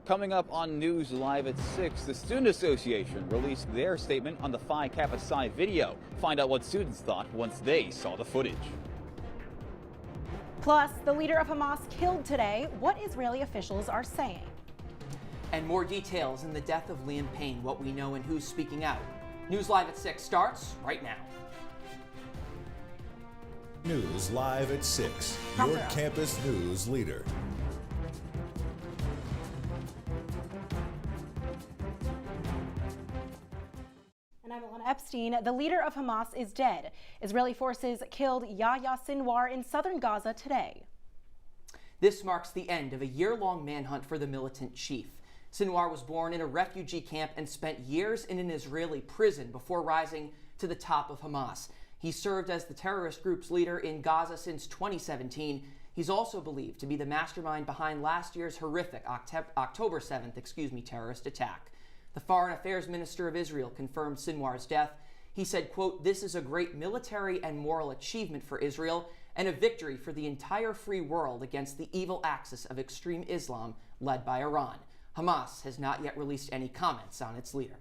Coming up on News Live at 6, the Student Association released their statement on the Phi Kappa Psi video. Find out what students thought once they saw the footage. Plus, the leader of Hamas killed today, what Israeli officials are saying. And more details in the death of Liam Payne, what we know and who's speaking out. News Live at 6 starts right now. News Live at 6, your campus news leader. And I'm Ilana Epstein. The leader of Hamas is dead. Israeli forces killed Yahya Sinwar in southern Gaza today. This marks the end of a year-long manhunt for the militant chief. Sinwar was born in a refugee camp and spent years in an Israeli prison before rising to the top of Hamas. He served as the terrorist group's leader in Gaza since 2017. He's also believed to be the mastermind behind last year's horrific October 7th, terrorist attack. The Foreign Affairs Minister of Israel confirmed Sinwar's death. He said, quote, "This is a great military and moral achievement for Israel and a victory for the entire free world against the evil axis of extreme Islam led by Iran." Hamas has not yet released any comments on its leader.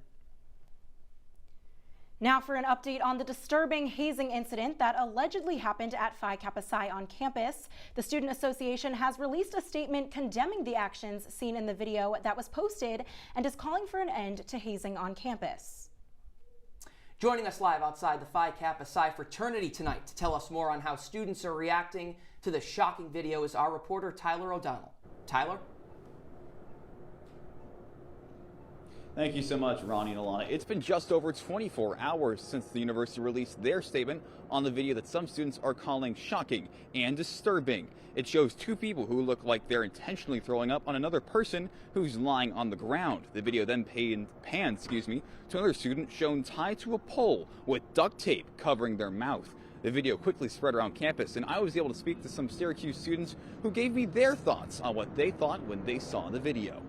Now for an update on the disturbing hazing incident that allegedly happened at Phi Kappa Psi on campus. The Student Association has released a statement condemning the actions seen in the video that was posted and is calling for an end to hazing on campus. Joining us live outside the Phi Kappa Psi fraternity tonight to tell us more on how students are reacting to the shocking video is our reporter Tyler O'Donnell. Tyler? Thank you so much, Ronnie and Ilana. It's been just over 24 hours since the university released their statement on the video that some students are calling shocking and disturbing. It shows two people who look like they're intentionally throwing up on another person who's lying on the ground. The video then pans to another student shown tied to a pole with duct tape covering their mouth. The video quickly spread around campus, and I was able to speak to some Syracuse students who gave me their thoughts on what they thought when they saw the video.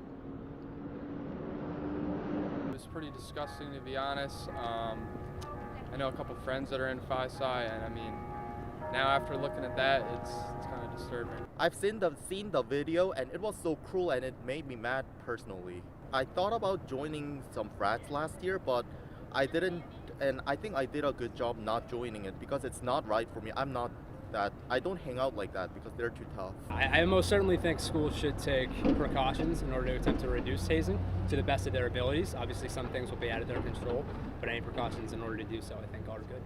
It's pretty disgusting, to be honest. I know a couple friends that are in Phi Psi, and I mean, now after looking at that, it's kind of disturbing. I've seen the video, and it was so cruel, and it made me mad personally. I thought about joining some frats last year, but I didn't, and I think I did a good job not joining it because it's not right for me. I don't hang out like that because they're too tough. I most certainly think schools should take precautions in order to attempt to reduce hazing to the best of their abilities. Obviously, some things will be out of their control, but any precautions in order to do so, I think, are good.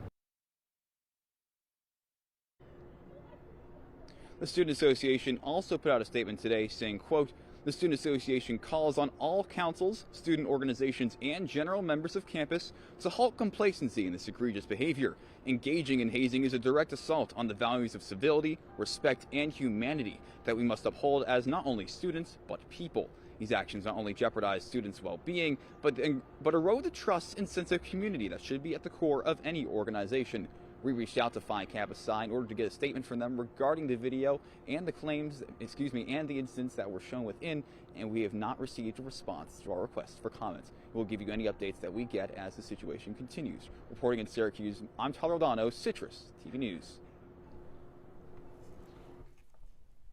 The Student Association also put out a statement today saying, quote, "The Student Association calls on all councils, student organizations, and general members of campus to halt complacency in this egregious behavior. Engaging in hazing is a direct assault on the values of civility, respect, and humanity that we must uphold as not only students, but people. These actions not only jeopardize students' well-being, but erode the trust and sense of community that should be at the core of any organization." We reached out to Phi Kappa Psi in order to get a statement from them regarding the video and the claims, and the incidents that were shown within, and we have not received a response to our request for comments. We'll give you any updates that we get as the situation continues. Reporting in Syracuse, I'm Tyler O'Donnell, Citrus TV News.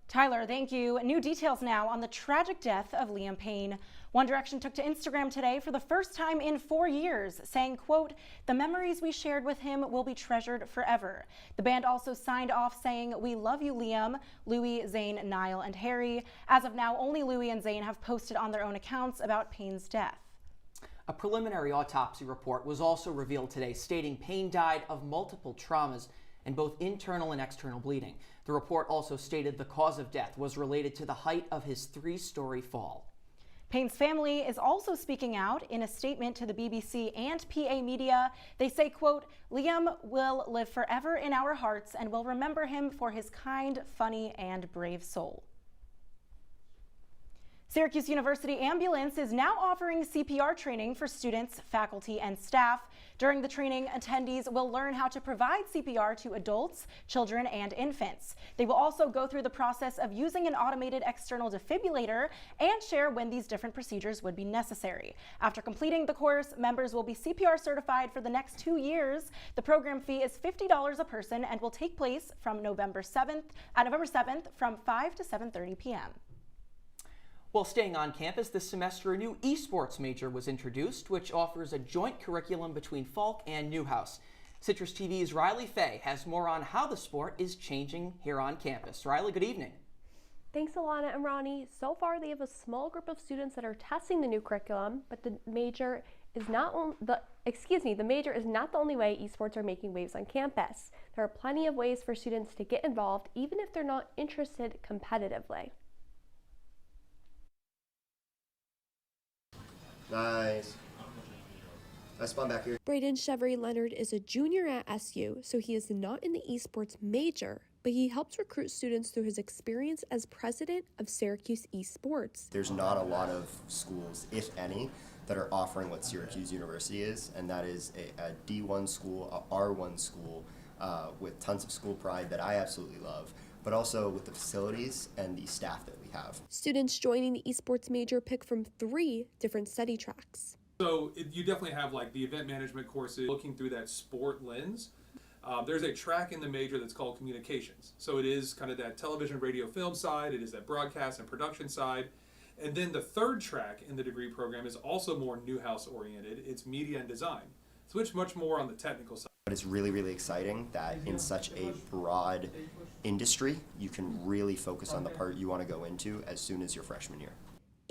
Tyler, thank you. New details now on the tragic death of Liam Payne. One Direction took to Instagram today for the first time in 4 years, saying, quote, "The memories we shared with him will be treasured forever." The band also signed off saying, "We love you, Liam." Louis, Zayn, Niall, and Harry. As of now, only Louis and Zayn have posted on their own accounts about Payne's death. A preliminary autopsy report was also revealed today, stating Payne died of multiple traumas and both internal and external bleeding. The report also stated the cause of death was related to the height of his 3-story fall. Payne's family is also speaking out in a statement to the BBC and PA Media. They say, quote, "Liam will live forever in our hearts and we'll remember him for his kind, funny, and brave soul." Syracuse University Ambulance is now offering CPR training for students, faculty, and staff. During the training, attendees will learn how to provide CPR to adults, children, and infants. They will also go through the process of using an automated external defibrillator and share when these different procedures would be necessary. After completing the course, members will be CPR certified for the next 2 years. The program fee is $50 a person and will take place from November 7th from 5 to 7:30 p.m. While staying on campus this semester, a new esports major was introduced, which offers a joint curriculum between Falk and Newhouse. Citrus TV's Riley Fay has more on how the sport is changing here on campus. Riley, good evening. Thanks, Ilana and Ronnie. So far, they have a small group of students that are testing the new curriculum, but the major is not the major is not the only way esports are making waves on campus. There are plenty of ways for students to get involved, even if they're not interested competitively. Nice. Nice spawn back here. Braden Chevry Leonard is a junior at SU, so he is not in the esports major, but he helps recruit students through his experience as president of Syracuse Esports. There's not a lot of schools, if any, that are offering what Syracuse University is, and that is a D1 school, a R1 school, with tons of school pride that I absolutely love, but also with the facilities and the staff that we have. Students joining the esports major pick from 3 different study tracks. So you definitely have like the event management courses looking through that sport lens. There's a track in the major that's called communications. So it is kind of that television, radio, film side. It is that broadcast and production side. And then the third track in the degree program is also more Newhouse oriented. It's media and design. So it's much more on the technical side. But it's really, really exciting that in such a broad industry, you can really focus on the part you want to go into as soon as your freshman year.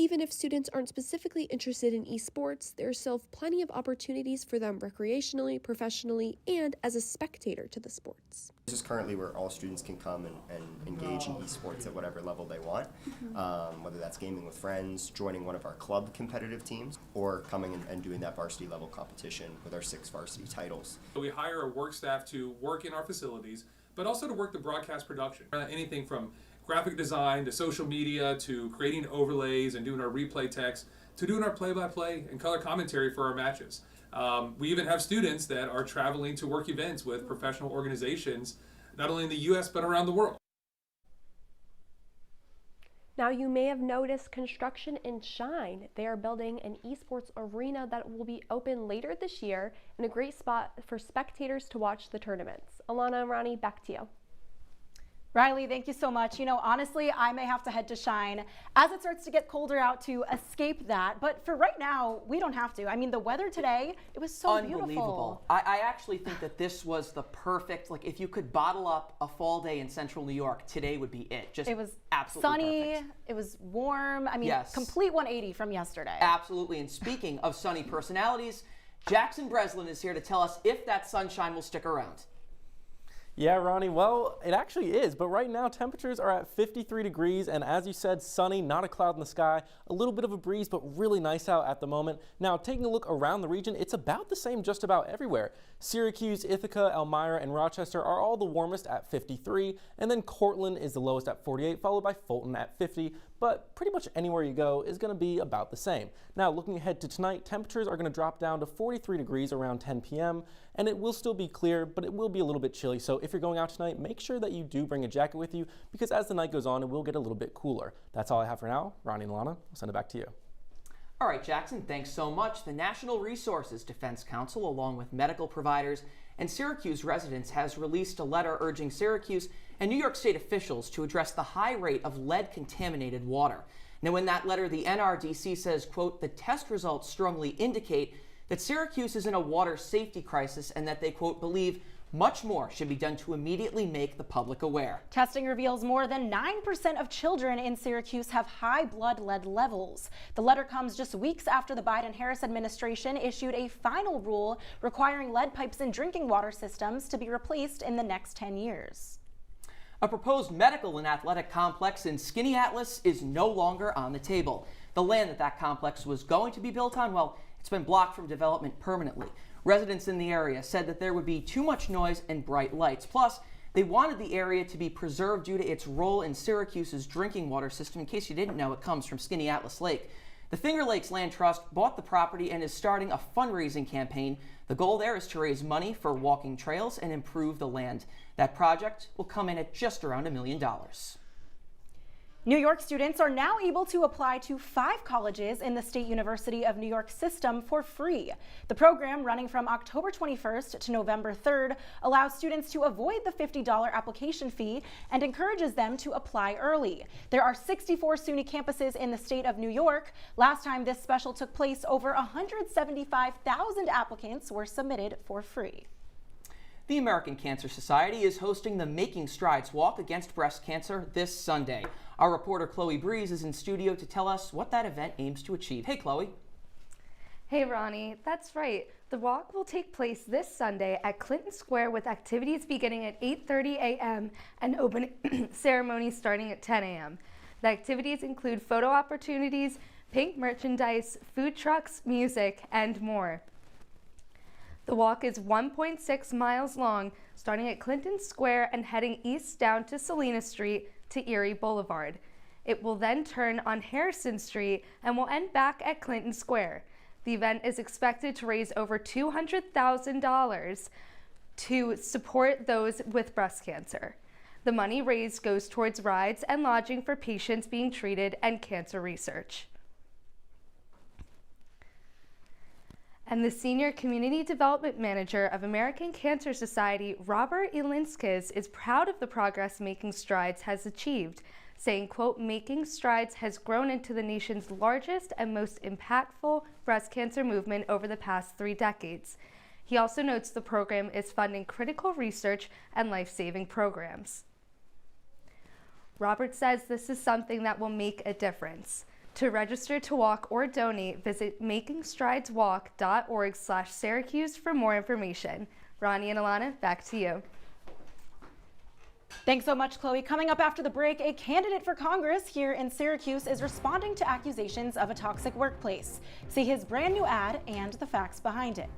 Even if students aren't specifically interested in esports, there are still plenty of opportunities for them recreationally, professionally, and as a spectator to the sports. This is currently where all students can come and engage in esports at whatever level they want, whether that's gaming with friends, joining one of our club competitive teams, or coming and doing that varsity level competition with our 6 varsity titles. We hire a work staff to work in our facilities, but also to work the broadcast production. Anything from graphic design to social media to creating overlays and doing our replay text to doing our play-by-play and color commentary for our matches. We even have students that are traveling to work events with professional organizations, not only in the U.S. but around the world. Now, you may have noticed construction in Shine. They are building an esports arena that will be open later this year and a great spot for spectators to watch the tournaments. Ilana and Ronnie, back to you. Riley, thank you so much. You know, honestly, I may have to head to Shine as it starts to get colder out to escape that. But for right now, we don't have to. I mean, the weather today, it was so beautiful. I actually think that this was the perfect, like if you could bottle up a fall day in central New York, today would be it. Just it was absolutely sunny, perfect. It was warm. I mean, yes. Complete 180 from yesterday. Absolutely. And speaking of sunny personalities, Jackson Breslin is here to tell us if that sunshine will stick around. Yeah, Ronnie, well, it actually is, but right now temperatures are at 53 degrees, and as you said, sunny, not a cloud in the sky, a little bit of a breeze, but really nice out at the moment. Now, taking a look around the region, it's about the same just about everywhere. Syracuse, Ithaca, Elmira, and Rochester are all the warmest at 53, and then Cortland is the lowest at 48, followed by Fulton at 50, but pretty much anywhere you go is going to be about the same. Now, looking ahead to tonight, temperatures are going to drop down to 43 degrees around 10 p.m., and it will still be clear, but it will be a little bit chilly, so if you're going out tonight, make sure that you do bring a jacket with you, because as the night goes on, it will get a little bit cooler. That's all I have for now. Ronnie and Ilana, I'll send it back to you. All right, Jackson, thanks so much. The National Resources Defense Council, along with medical providers and Syracuse residents, has released a letter urging Syracuse and New York State officials to address the high rate of lead-contaminated water. Now, in that letter, the NRDC says, quote, the test results strongly indicate that Syracuse is in a water safety crisis and that they, quote, believe much more should be done to immediately make the public aware. Testing reveals more than 9% of children in Syracuse have high blood lead levels. The letter comes just weeks after the Biden-Harris administration issued a final rule requiring lead pipes in drinking water systems to be replaced in the next 10 years. A proposed medical and athletic complex in Skinny Atlas is no longer on the table. The land that complex was going to be built on, well, it's been blocked from development permanently. Residents in the area said that there would be too much noise and bright lights. Plus, they wanted the area to be preserved due to its role in Syracuse's drinking water system. In case you didn't know, it comes from Skinny Atlas Lake. The Finger Lakes Land Trust bought the property and is starting a fundraising campaign. The goal there is to raise money for walking trails and improve the land. That project will come in at just around $1 million. New York students are now able to apply to 5 colleges in the State University of New York system for free. The program, running from October 21st to November 3rd, allows students to avoid the $50 application fee and encourages them to apply early. There are 64 SUNY campuses in the state of New York. Last time this special took place, over 175,000 applicants were submitted for free. The American Cancer Society is hosting the Making Strides Walk Against Breast Cancer this Sunday. Our reporter Chloe Breeze is in studio to tell us what that event aims to achieve. Hey, Chloe. Hey, Ronnie. That's right. The walk will take place this Sunday at Clinton Square with activities beginning at 8:30 a.m. and opening ceremonies starting at 10 a.m. The activities include photo opportunities, pink merchandise, food trucks, music, and more. The walk is 1.6 miles long, starting at Clinton Square and heading east down to Salina Street to Erie Boulevard. It will then turn on Harrison Street and will end back at Clinton Square. The event is expected to raise over $200,000 to support those with breast cancer. The money raised goes towards rides and lodging for patients being treated and cancer research. And the Senior Community Development Manager of American Cancer Society, Robert Ilinskis, is proud of the progress Making Strides has achieved, saying, quote, "Making Strides has grown into the nation's largest and most impactful breast cancer movement over the past 3 decades. He also notes the program is funding critical research and life-saving programs. Robert says this is something that will make a difference. To register to walk or donate, visit makingstrideswalk.org/Syracuse for more information. Ronnie and Ilana, back to you. Thanks so much, Chloe. Coming up after the break, a candidate for Congress here in Syracuse is responding to accusations of a toxic workplace. See his brand new ad and the facts behind it.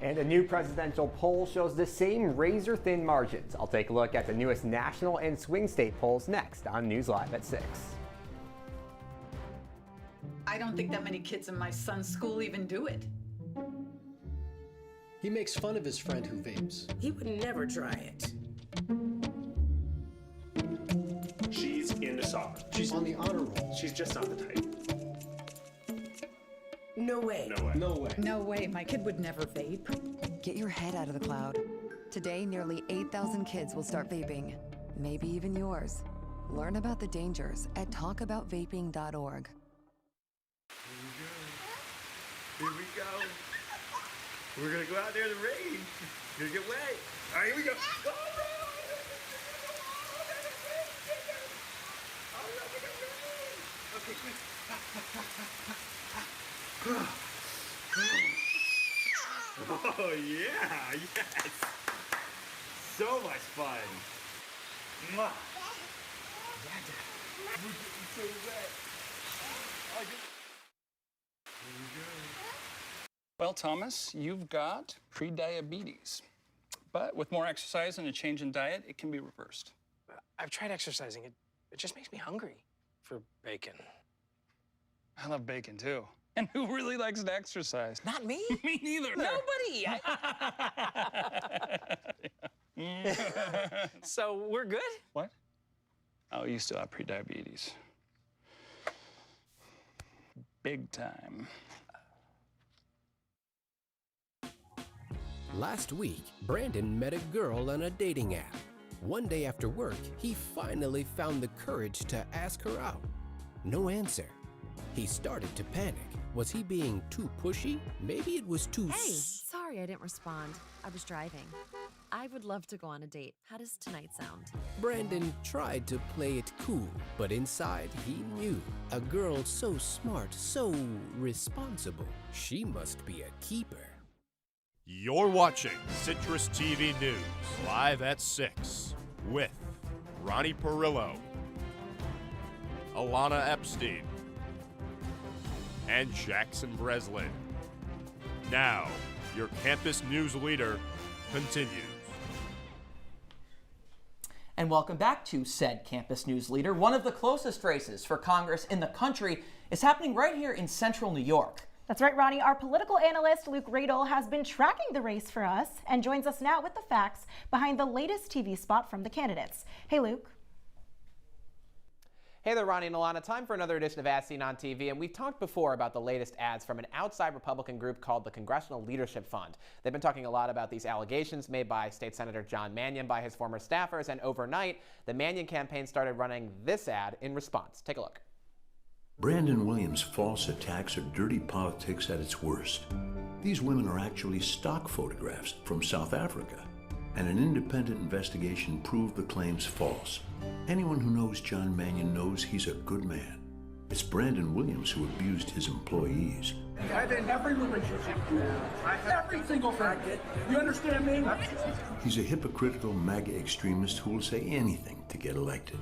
And a new presidential poll shows the same razor-thin margins. I'll take a look at the newest national and swing state polls next on News Live at 6. I don't think that many kids in my son's school even do it. He makes fun of his friend who vapes. He would never try it. She's into soccer. She's on the honor roll. She's just not the type. No way. No way. No way. No way, my kid would never vape. Get your head out of the cloud. Today, nearly 8,000 kids will start vaping. Maybe even yours. Learn about the dangers at talkaboutvaping.org. Here we go. We're gonna go out there in the rain. We're gonna get wet. All right, here we go. Go, okay, quick. Oh yeah, yes. So much fun. Mwah. We're getting so wet. Well, Thomas, you've got pre-diabetes. But with more exercise and a change in diet, it can be reversed. I've tried exercising. It just makes me hungry for bacon. I love bacon, too. And who really likes to exercise? Not me. Me neither. Nobody. So we're good? What? Oh, you still have pre-diabetes. Big time. Last week, Brandon met a girl on a dating app. One day after work, he finally found the courage to ask her out. No answer. He started to panic. Was he being too pushy? Maybe it was too... Hey, sorry I didn't respond. I was driving. I would love to go on a date. How does tonight sound? Brandon tried to play it cool, but inside he knew. A girl so smart, so responsible. She must be a keeper. You're watching CitrusTV News, live at 6, with Ronnie Parrillo, Ilana Epstein, and Jackson Breslin. Now, your campus news leader continues. And welcome back to said Campus News Leader. One of the closest races for Congress in the country is happening right here in central New York. That's right, Ronnie. Our political analyst, Luke Radel, has been tracking the race for us and joins us now with the facts behind the latest TV spot from the candidates. Hey, Luke. Hey there, Ronnie and Ilana. Time for another edition of As Seen on TV, and we've talked before about the latest ads from an outside Republican group called the Congressional Leadership Fund. They've been talking a lot about these allegations made by State Senator John Mannion by his former staffers, and overnight, the Mannion campaign started running this ad in response. Take a look. Brandon Williams' false attacks are dirty politics at its worst. These women are actually stock photographs from South Africa, and an independent investigation proved the claims false. Anyone who knows John Mannion knows he's a good man. It's Brandon Williams who abused his employees. I'm in every relationship. Every single thing. You understand me? He's a hypocritical MAGA extremist who will say anything to get elected.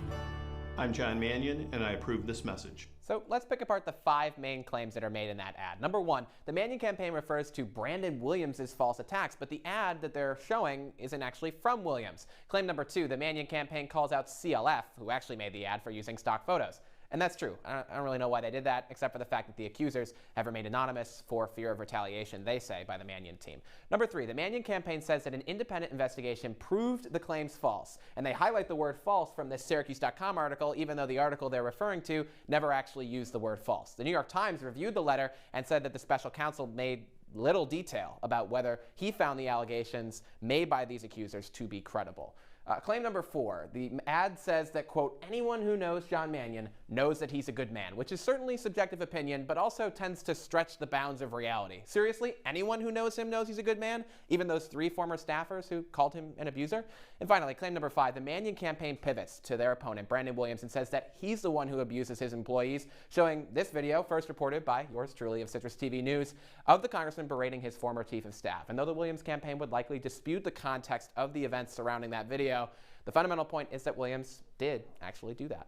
I'm John Mannion, and I approve this message. So let's pick apart the 5 main claims that are made in that ad. Number 1, the Mannion campaign refers to Brandon Williams' false attacks, but the ad that they're showing isn't actually from Williams. Claim number 2, the Mannion campaign calls out CLF, who actually made the ad, for using stock photos. And that's true. I don't really know why they did that, except for the fact that the accusers have remained anonymous for fear of retaliation, they say, by the Mannion team. Number 3, the Mannion campaign says that an independent investigation proved the claims false, and they highlight the word false from this Syracuse.com article, even though the article they're referring to never actually used the word false. The New York Times reviewed the letter and said that the special counsel made little detail about whether he found the allegations made by these accusers to be credible. Claim number 4, the ad says that, quote, anyone who knows John Mannion knows that he's a good man, which is certainly subjective opinion, but also tends to stretch the bounds of reality. Seriously, anyone who knows him knows he's a good man? Even those 3 former staffers who called him an abuser? And finally, claim number 5, the Mannion campaign pivots to their opponent, Brandon Williams, and says that he's the one who abuses his employees, showing this video, first reported by yours truly of CitrusTV News, of the congressman berating his former chief of staff. And though the Williams campaign would likely dispute the context of the events surrounding that video, the fundamental point is that Williams did actually do that.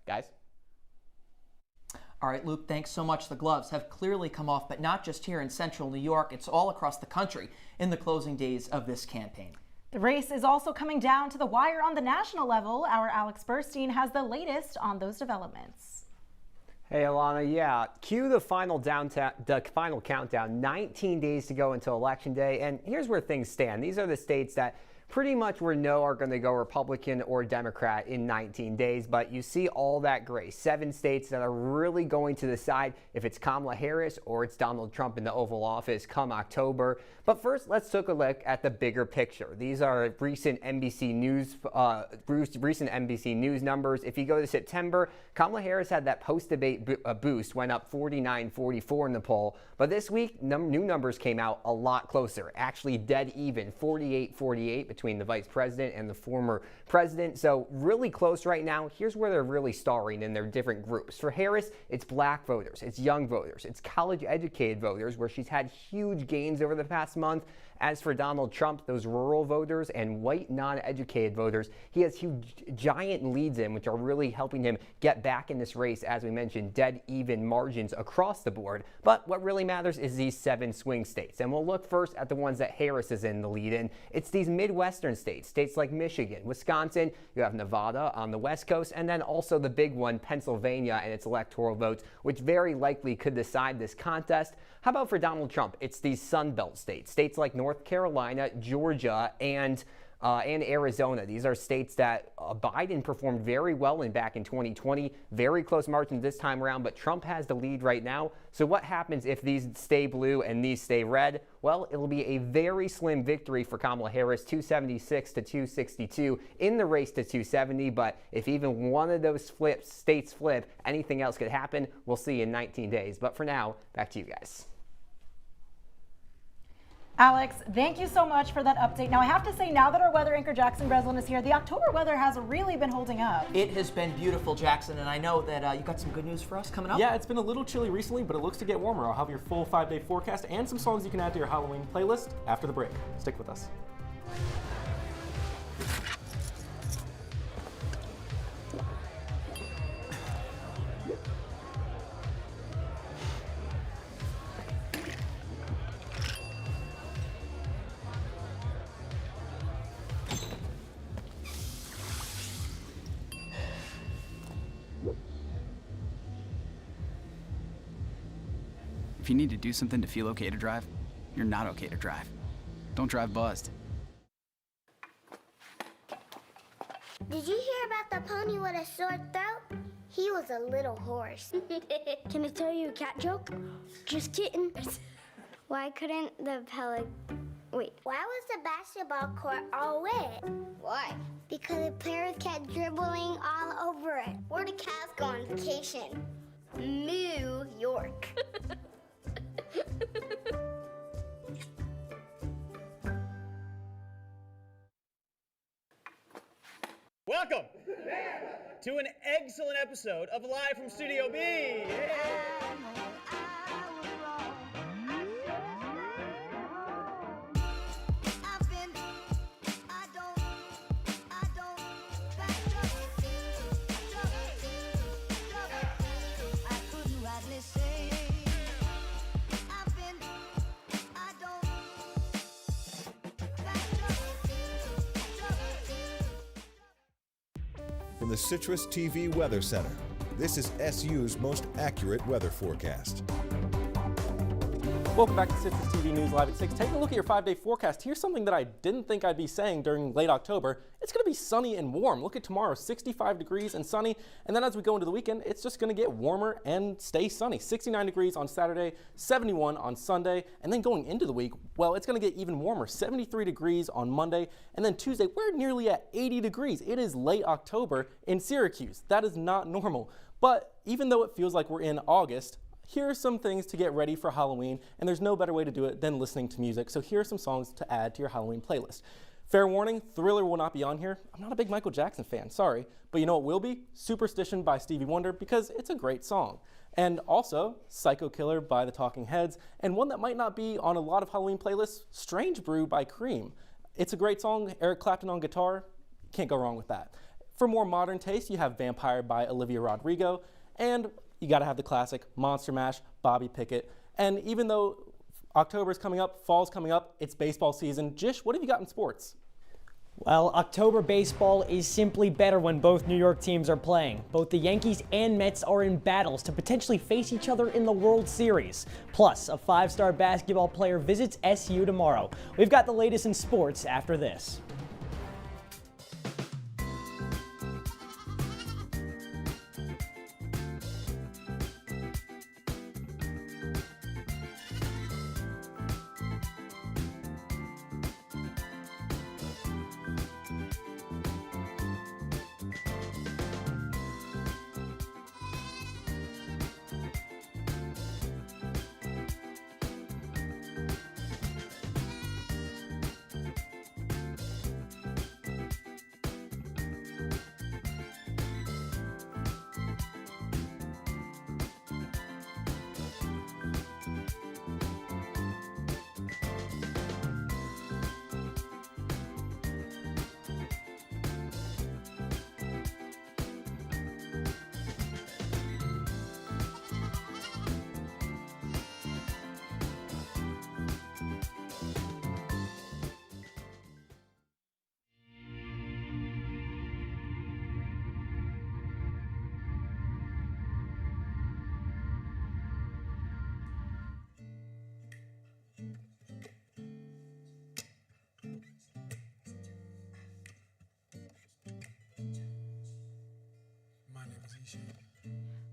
Guys? All right, Luke, thanks so much. The gloves have clearly come off, but not just here in central New York. It's all across the country in the closing days of this campaign. The race is also coming down to the wire on the national level. Our Alex Burstein has the latest on those developments. Hey, Ilana, yeah, cue the final countdown. 19 days to go until Election Day, and here's where things stand. These are the states that pretty much we know are going to go Republican or Democrat in 19 days, but you see all that gray. 7 states that are really going to decide if it's Kamala Harris or it's Donald Trump in the Oval Office come October. But first, let's take a look at the bigger picture. These are recent NBC News numbers. If you go to September, Kamala Harris had that post-debate boost, went up 49-44 in the poll. But this week, new numbers came out a lot closer, actually dead even, 48-48 between the vice president and the former president. So really close right now. Here's where they're really starring in their different groups. For Harris, it's black voters, it's young voters, it's college-educated voters, where she's had huge gains over the past month. As for Donald Trump, those rural voters and white non-educated voters, he has huge, giant leads in, which are really helping him get back in this race, as we mentioned, dead even margins across the board. But what really matters is these 7 swing states. And we'll look first at the ones that Harris is in the lead in. It's these Midwestern states, states like Michigan, Wisconsin, you have Nevada on the West Coast, and then also the big one, Pennsylvania, and its electoral votes, which very likely could decide this contest. How about for Donald Trump? It's these Sun Belt states, states like North Carolina, Georgia, and Arizona. These are states that Biden performed very well in back in 2020. Very close margins this time around, but Trump has the lead right now. So what happens if these stay blue and these stay red? Well, it'll be a very slim victory for Kamala Harris, 276 to 262 in the race to 270. But if even one of those states flip, anything else could happen. We'll see in 19 days. But for now, back to you guys. Alex, thank you so much for that update. Now, I have to say, now that our weather anchor Jackson Breslin is here, the October weather has really been holding up. It has been beautiful, Jackson, and I know that you got some good news for us coming up. Yeah, it's been a little chilly recently, but it looks to get warmer. I'll have your full 5-day forecast and some songs you can add to your Halloween playlist after the break. Stick with us. If you need to do something to feel okay to drive, you're not okay to drive. Don't drive buzzed. Did you hear about the pony with a sore throat? He was a little horse. Can I tell you a cat joke? Just kidding. Why couldn't the Why was the basketball court all wet? Why? Because the players kept dribbling all over it. Where did cats go on vacation? New York. Welcome to an excellent episode of Live from Studio B. From the CitrusTV Weather Center, this is SU's most accurate weather forecast. Welcome back to CitrusTV News Live at 6. Taking a look at your 5-day forecast, here's something that I didn't think I'd be saying during late October. It's going to be sunny and warm. Look at tomorrow, 65 degrees and sunny. And then as we go into the weekend, it's just going to get warmer and stay sunny. 69 degrees on Saturday, 71 on Sunday. And then going into the week, well, it's going to get even warmer, 73 degrees on Monday. And then Tuesday, we're nearly at 80 degrees. It is late October in Syracuse. That is not normal. But even though it feels like we're in August, here are some things to get ready for Halloween, and there's no better way to do it than listening to music. So here are some songs to add to your Halloween playlist. Fair warning, Thriller will not be on here. I'm not a big Michael Jackson fan, sorry. But you know what will be? Superstition by Stevie Wonder, because it's a great song. And also, Psycho Killer by the Talking Heads, and one that might not be on a lot of Halloween playlists, Strange Brew by Cream. It's a great song, Eric Clapton on guitar, can't go wrong with that. For more modern taste, you have Vampire by Olivia Rodrigo, and you gotta have the classic Monster Mash, Bobby Pickett. And even though October's coming up, fall's coming up, it's baseball season. Jish, what have you got in sports? Well, October baseball is simply better when both New York teams are playing. Both the Yankees and Mets are in battles to potentially face each other in the World Series. Plus, a 5-star basketball player visits SU tomorrow. We've got the latest in sports after this.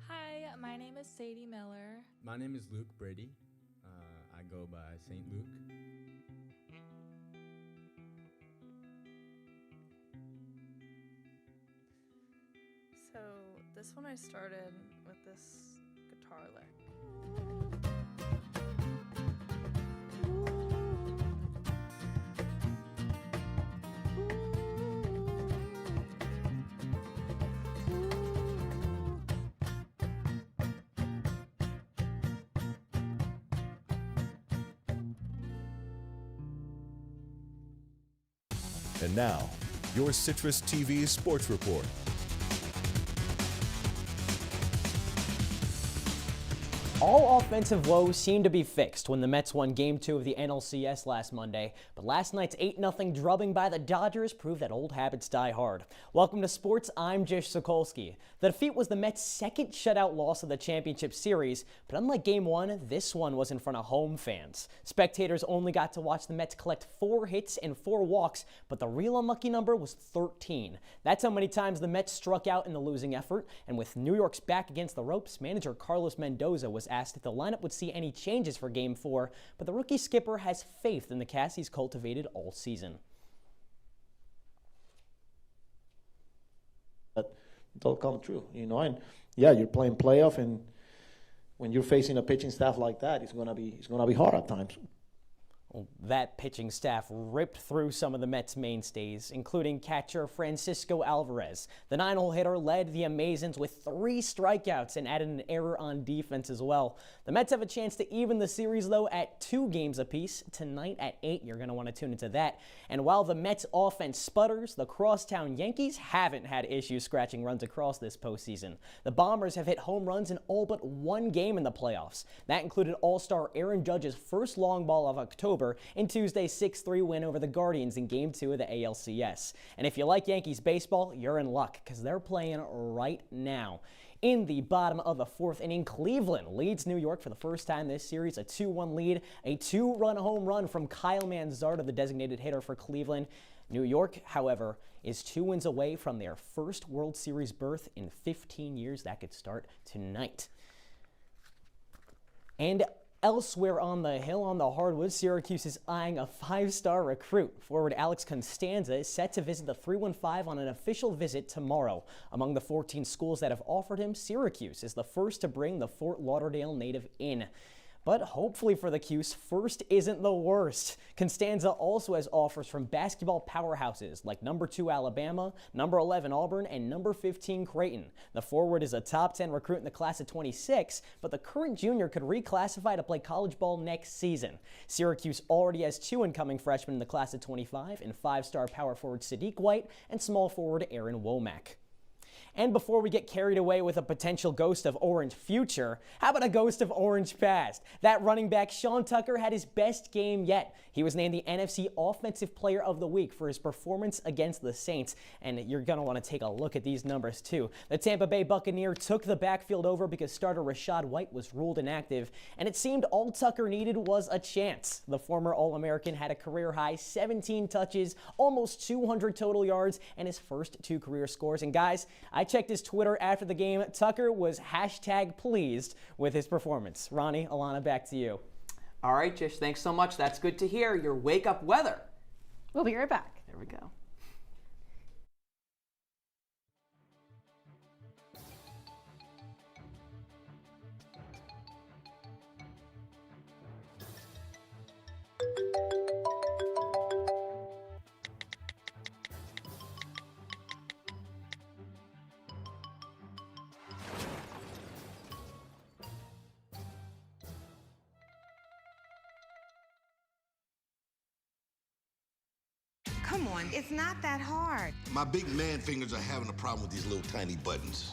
Hi, my name is Sadie Miller. My name is Luke Brady. I go by St. Luke. So this one I started with this guitar lick. And now, your CitrusTV Sports Report. All offensive woes seem to be fixed when the Mets won Game 2 of the NLCS last Monday, but last night's 8-0 drubbing by the Dodgers proved that old habits die hard. Welcome to sports, I'm Jish Sokolsky. The defeat was the Mets' second shutout loss of the championship series, but unlike Game 1, this one was in front of home fans. Spectators only got to watch the Mets collect 4 hits and 4 walks, but the real unlucky number was 13. That's how many times the Mets struck out in the losing effort, and with New York's back against the ropes, manager Carlos Mendoza was asked if the lineup would see any changes for Game 4, but the rookie skipper has faith in the cast he's cultivated all season. But they'll come true, you know, and yeah, you're playing playoff, and when you're facing a pitching staff like that, it's gonna be hard at times. Well, that pitching staff ripped through some of the Mets' mainstays, including catcher Francisco Alvarez. The 9-hole hitter led the Amazons with 3 strikeouts and added an error on defense as well. The Mets have a chance to even the series, though, at 2 games apiece. Tonight at 8, you're going to want to tune into that. And while the Mets' offense sputters, the crosstown Yankees haven't had issues scratching runs across this postseason. The Bombers have hit home runs in all but 1 game in the playoffs. That included All-Star Aaron Judge's first long ball of October in Tuesday's 6-3 win over the Guardians in Game 2 of the ALCS. And if you like Yankees baseball, you're in luck, because they're playing right now. In the bottom of the 4th inning, Cleveland leads New York for the first time this series, a 2-1 lead, a 2-run home run from Kyle Manzardo, the designated hitter for Cleveland. New York, however, is 2 wins away from their first World Series berth in 15 years. That could start tonight. And elsewhere on the hill on the hardwood, Syracuse is eyeing a 5-star recruit. Forward Alex Constanza is set to visit the 315 on an official visit tomorrow. Among the 14 schools that have offered him, Syracuse is the first to bring the Fort Lauderdale native in. But hopefully for the Cuse, first isn't the worst. Constanza also has offers from basketball powerhouses like number 2 Alabama, number 11 Auburn, and number 15 Creighton. The forward is a top 10 recruit in the class of 26, but the current junior could reclassify to play college ball next season. Syracuse already has 2 incoming freshmen in the class of 25 in 5-star power forward Sadiq White and small forward Aaron Womack. And before we get carried away with a potential ghost of Orange future, how about a ghost of Orange past? That running back Sean Tucker had his best game yet. He was named the NFC Offensive Player of the Week for his performance against the Saints, and you're going to want to take a look at these numbers too. The Tampa Bay Buccaneer took the backfield over because starter Rashad White was ruled inactive, and it seemed all Tucker needed was a chance. The former All-American had a career-high 17 touches, almost 200 total yards, and his first 2 career scores. And guys, I checked his Twitter after the game. Tucker was #pleased with his performance. Ronnie, Ilana, back to you. All right, Jish, thanks so much. That's good to hear. Your wake-up weather. We'll be right back. There we go. Come on, it's not that hard. My big man fingers are having a problem with these little tiny buttons.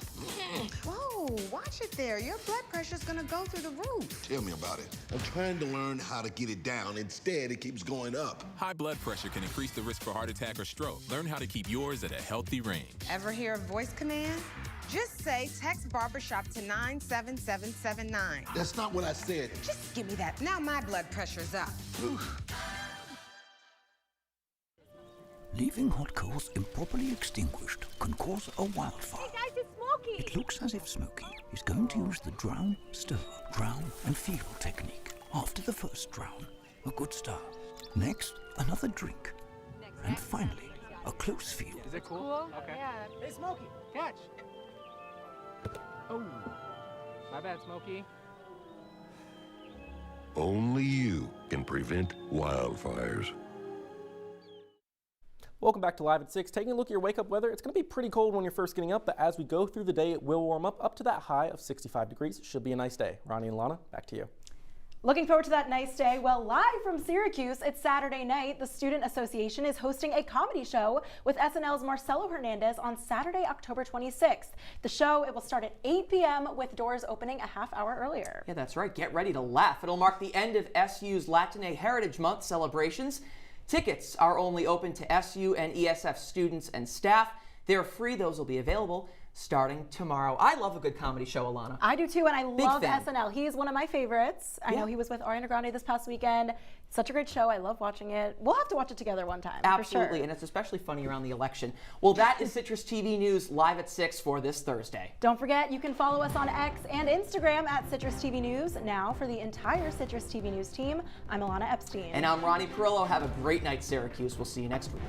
Whoa, watch it there. Your blood pressure's gonna go through the roof. Tell me about it. I'm trying to learn how to get it down. Instead, it keeps going up. High blood pressure can increase the risk for heart attack or stroke. Learn how to keep yours at a healthy range. Ever hear a voice command? Just say text barbershop to 97779. That's not what I said. Just give me that. Now my blood pressure's up. Leaving hot coals improperly extinguished can cause a wildfire. Hey guys, it's Smokey! It looks as if Smokey is going to use the drown, stir, drown, and feel technique. After the first drown, a good start. Next, another drink. And finally, a close feel. Is it cool? Okay. Yeah. Hey, Smokey, catch! Oh, my bad, Smokey. Only you can prevent wildfires. Welcome back to Live at 6. Taking a look at your wake-up weather, it's going to be pretty cold when you're first getting up, but as we go through the day, it will warm up to that high of 65 degrees. It should be a nice day. Ronnie and Lana, back to you. Looking forward to that nice day. Well, live from Syracuse, it's Saturday night. The Student Association is hosting a comedy show with SNL's Marcelo Hernandez on Saturday, October 26th. The show, it will start at 8 p.m. with doors opening a half hour earlier. Yeah, that's right. Get ready to laugh. It'll mark the end of SU's Latine Heritage Month celebrations. Tickets are only open to SU and ESF students and staff. They're free. Those will be available starting tomorrow. I love a good comedy show, Ilana. I do too, and I love fan. SNL. He's one of my favorites. I know he was with Ariana Grande this past weekend. Such a great show. I love watching it. We'll have to watch it together one time. Absolutely, for sure. And it's especially funny around the election. Well, that is Citrus TV News live at 6 for this Thursday. Don't forget, you can follow us on X and Instagram at Citrus TV News. Now, for the entire Citrus TV News team, I'm Ilana Epstein. And I'm Ronnie Parrillo. Have a great night, Syracuse. We'll see you next week.